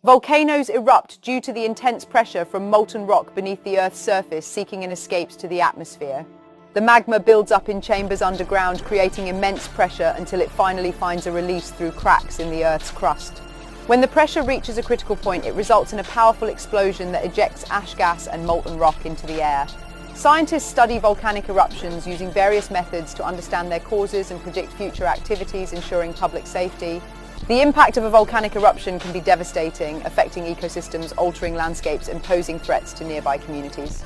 Volcanoes erupt due to the intense pressure from molten rock beneath the Earth's surface seeking an escape to the atmosphere. The magma builds up in chambers underground, creating immense pressure until it finally finds a release through cracks in the Earth's crust. When the pressure reaches a critical point, it results in a powerful explosion that ejects ash gas and molten rock into the air. Scientists study volcanic eruptions using various methods to understand their causes and predict future activities, ensuring public safety. The impact of a volcanic eruption can be devastating, affecting ecosystems, altering landscapes, and posing threats to nearby communities.